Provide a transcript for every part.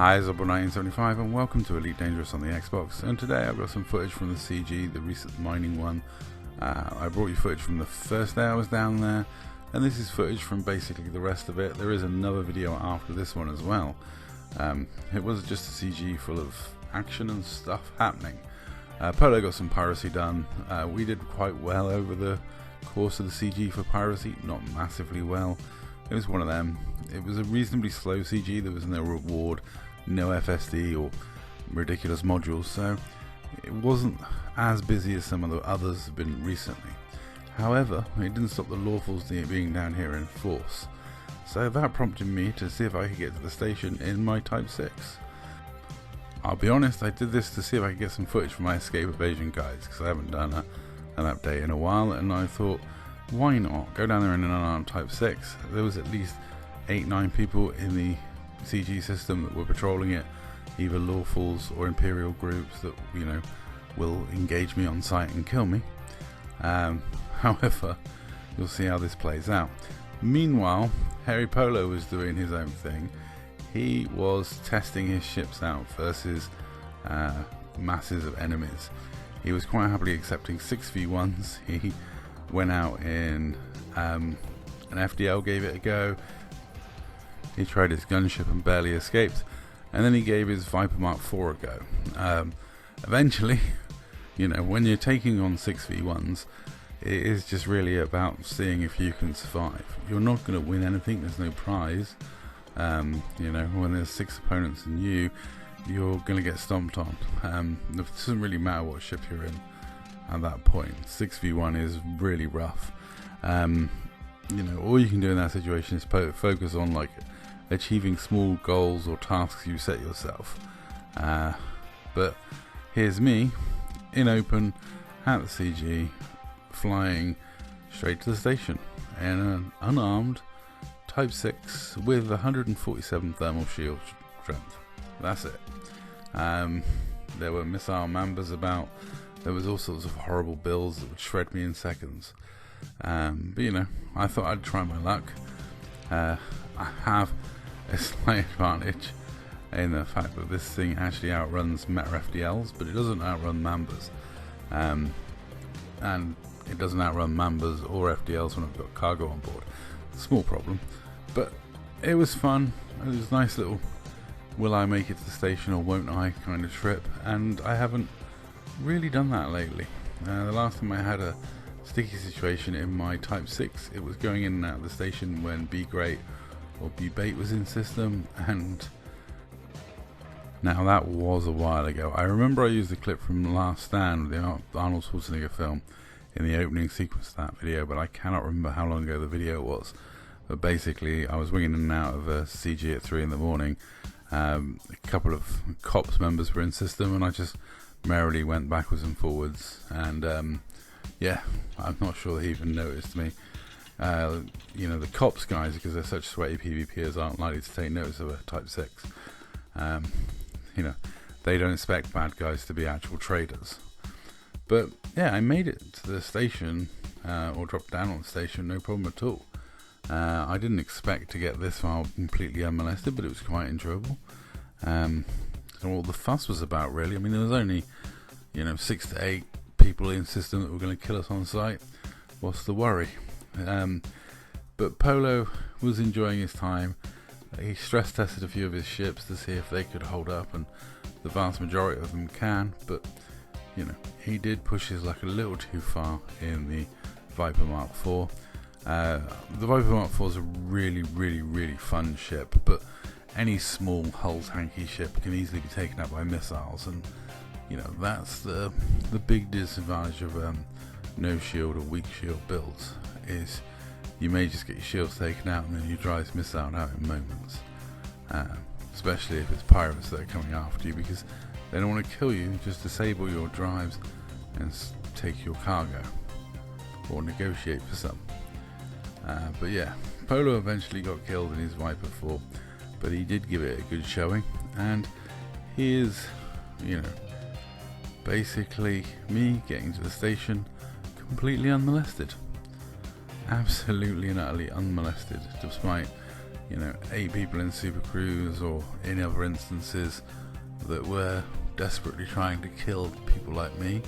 Hi, it's Zobble1975 and welcome to Elite Dangerous on the Xbox, and today I've got some footage from the CG, the recent mining one. I brought you footage from the first day I was down there, and this is footage from basically the rest of it. There is another video after this one as well. It was just a CG full of action and stuff happening. Polo got some piracy done. We did quite well over the course of the CG for piracy, not massively well. It was one of them. It was a reasonably slow CG. There was no reward, no FSD or ridiculous modules, so it wasn't as busy as some of the others have been recently. However, it didn't stop the lawfuls being down here in force, so that prompted me to see if I could get to the station in my Type 6. I'll be honest, I did this to see if I could get some footage from my escape evasion guides, because I haven't done an update in a while, and I thought, why not go down there in an unarmed Type 6? There was at least 8-9 people in the CG system that were patrolling it, either lawfuls or Imperial groups that, you know, will engage me on sight and kill me. However, you'll see how this plays out. Meanwhile, Harry Polo was doing his own thing. He was testing his ships out versus masses of enemies. He was quite happily accepting 6v1s. He went out in an FDL, gave it a go. He tried his gunship and barely escaped, and then he gave his Viper Mark IV a go. Eventually, you know, when you're taking on 6v1s, it is just really about seeing if you can survive. You're not going to win anything, there's no prize. You know, when there's 6 opponents and you're going to get stomped on. It doesn't really matter what ship you're in at that point. 6v1 is really rough. You know, all you can do in that situation is focus on like achieving small goals or tasks you set yourself. But here's me in open at the CG, flying straight to the station in an unarmed Type 6 with 147 thermal shield strength. That's it. There were missile mambas about. There was all sorts of horrible builds that would shred me in seconds. But you know, I thought I'd try my luck. I have a slight advantage in the fact that this thing actually outruns Meta FDLs, but it doesn't outrun Mambas. And it doesn't outrun Mambas or FDLs when I've got cargo on board. Small problem, but it was fun. It was a nice little will I make it to the station or won't I kind of trip, and I haven't really done that lately. The last time I had a sticky situation in my Type 6, it was going in and out of the station when B Great or B Bait was in system, and now that was a while ago. I remember I used a clip from The Last Stand, the Arnold Schwarzenegger film, in the opening sequence of that video, but I cannot remember how long ago the video was. But basically, I was winging in and out of a CG at 3 in the morning. A couple of cops members were in system, and I just merrily went backwards and forwards, and yeah, I'm not sure they even noticed me. You know, the cops guys, because they're such sweaty PvPers, aren't likely to take notice of a Type 6. You know, they don't expect bad guys to be actual traders. But yeah, I made it to the station, or dropped down on the station, no problem at all. I didn't expect to get this far completely unmolested, but it was quite enjoyable. All the fuss was about, really. I mean, there was only, you know, 6 to 8 people in system that were going to kill us on site. What's the worry? But Polo was enjoying his time. He stress tested a few of his ships to see if they could hold up, and the vast majority of them can, but you know, he did push his luck a little too far in the Viper Mark IV. The Viper Mark IV is a really, really, really fun ship, but any small hull tanky ship can easily be taken out by missiles, and you know, that's the big disadvantage of no shield or weak shield builds, is you may just get your shields taken out and then you dry this missile out in moments. Especially if it's pirates that are coming after you, because they don't want to kill you, just disable your drives and take your cargo, or negotiate for some. But yeah, Polo eventually got killed in his Viper 4, but he did give it a good showing, and he is, you know, basically me getting to the station completely unmolested. Absolutely and utterly unmolested, despite, 8 people in Super Cruise or any other instances that were desperately trying to kill people like me,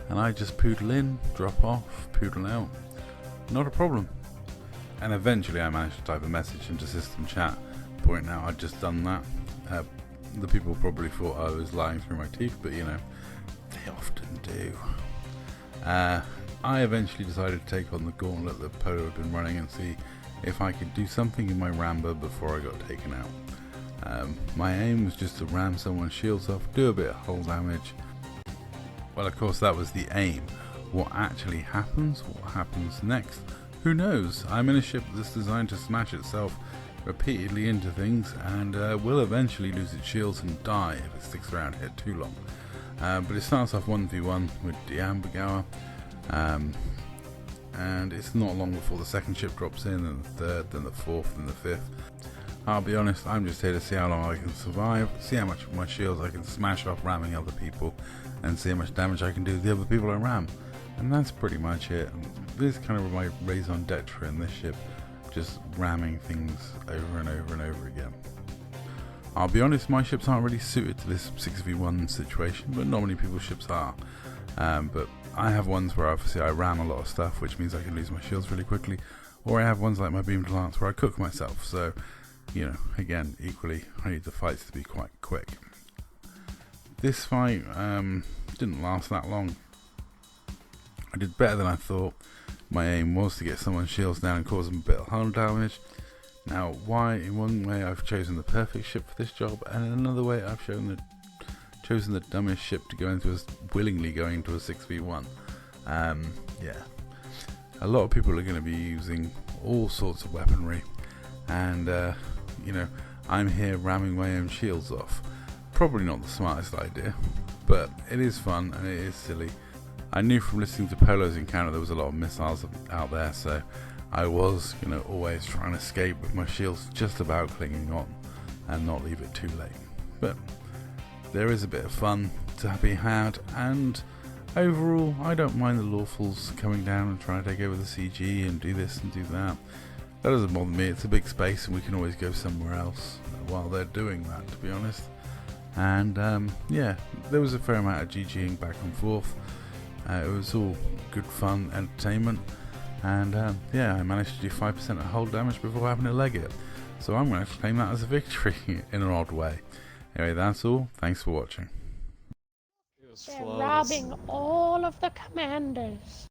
and I just poodle in, drop off, poodle out, not a problem. And eventually I managed to type a message into system chat pointing out I'd just done that. The people probably thought I was lying through my teeth, but they often do. I eventually decided to take on the gauntlet that Polo had been running and see if I could do something in my ramber before I got taken out. My aim was just to ram someone's shields off, do a bit of hull damage. Well, of course that was the aim. What actually happens, what happens next, who knows? I'm in a ship that's designed to smash itself repeatedly into things and will eventually lose its shields and die if it sticks around here too long. But it starts off 1v1 with the Ambergower, and it's not long before the second ship drops in, and the third, then the fourth, and the fifth. I'll be honest, I'm just here to see how long I can survive, see how much of my shields I can smash off ramming other people, and see how much damage I can do to the other people I ram. And that's pretty much it. This is kind of my raison d'etre in this ship, just ramming things over and over and over again. I'll be honest, my ships aren't really suited to this 6v1 situation, but not many people's ships are. But I have ones where obviously I ram a lot of stuff, which means I can lose my shields really quickly, or I have ones like my beamed lance where I cook myself, so again, equally I need the fights to be quite quick. This fight didn't last that long. I did better than I thought. My aim was to get someone's shields down and cause them a bit of hull damage. Now, why? In one way I've chosen the perfect ship for this job, and in another way I've chosen the dumbest ship to go into, willingly going into a 6v1. A lot of people are going to be using all sorts of weaponry, and I'm here ramming my own shields off. Probably not the smartest idea, but it is fun and it is silly. I knew from listening to Polo's encounter there was a lot of missiles out there, so I was always trying to escape with my shields just about clinging on and not leave it too late. But there is a bit of fun to be had, and overall I don't mind the lawfuls coming down and trying to take over the CG and do this and do that. That doesn't bother me. It's a big space and we can always go somewhere else while they're doing that, to be honest. And there was a fair amount of GGing back and forth. It was all good fun, entertainment, and I managed to do 5% of hull damage before having to leg it. So I'm going to claim that as a victory in an odd way. Anyway, that's all. Thanks for watching. They're robbing all of the commanders.